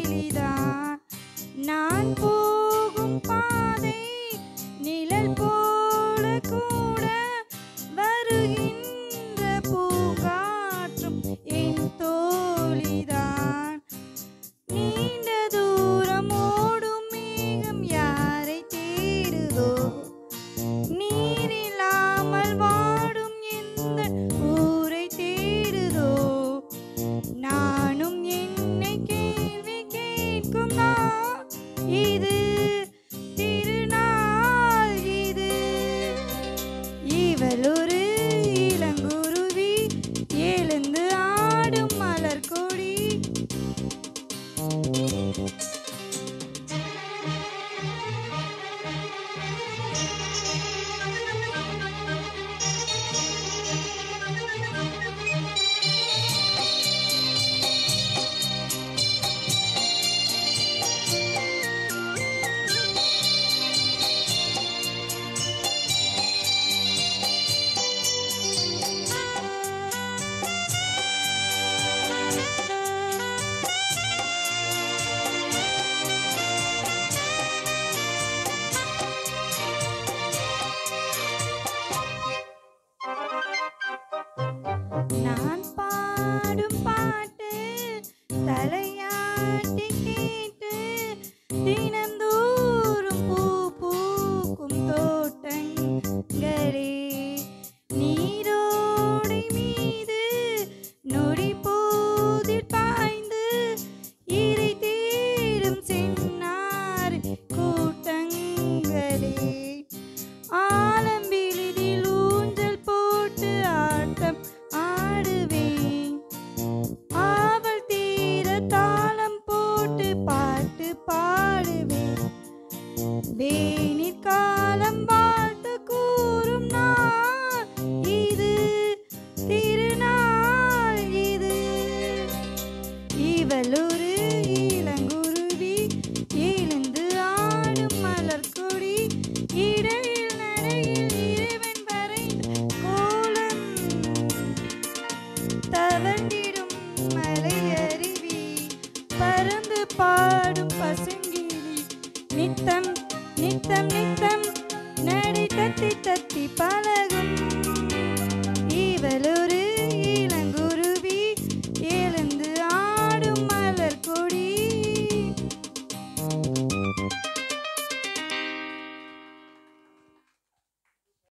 கிளிதான். நான் போகும் பாதை நிழல் போல கூட வருகின்ற பூங்காற்றும் என் தோழிதான். நீண்ட தூரம் ஓடும் மேகம் யாரை தேடுதோ, நீரில்லாமல் வாடும் எந்த ஊரை தேடுதோ. நானும் என்னை கேள்வி கேட்கும் நான், இது திருநாள் இது. இவள் ஒரு இளங்குருவி, எழுந்து ஆடும் மலர் கொடி. நான் பாடும் பாட்டு தலையாட்டி கேட்டு தினந்தோறும் பூ பூக்கும் தோட்டங்களே. நீரோடை மீது நொடி போதில் பாய்ந்து இறை தேடும் சென்னார் கூட்டங்களே. ஆலம்பிலிதில் ஊஞ்சல் போட்டு ஆட்டம் ஆடுவேன். ஆவல் தீர தாளம் போட்டு பாட்டு பாடுவேன். வேனிற் காலம் வாழ்த்து கூறும் நாள் இது, திருநாள் இது. இவள் ஒரு இளங்குருவி, எழுந்து ஆடும் மலர் கொடி. இடையில் நடையில் இறைவன் வரைந்த கோலம், தவழ்ந்திடும் மலையருவி, பறந்து பாடும் பசுங்கிளி, நித்தம் நித்தம்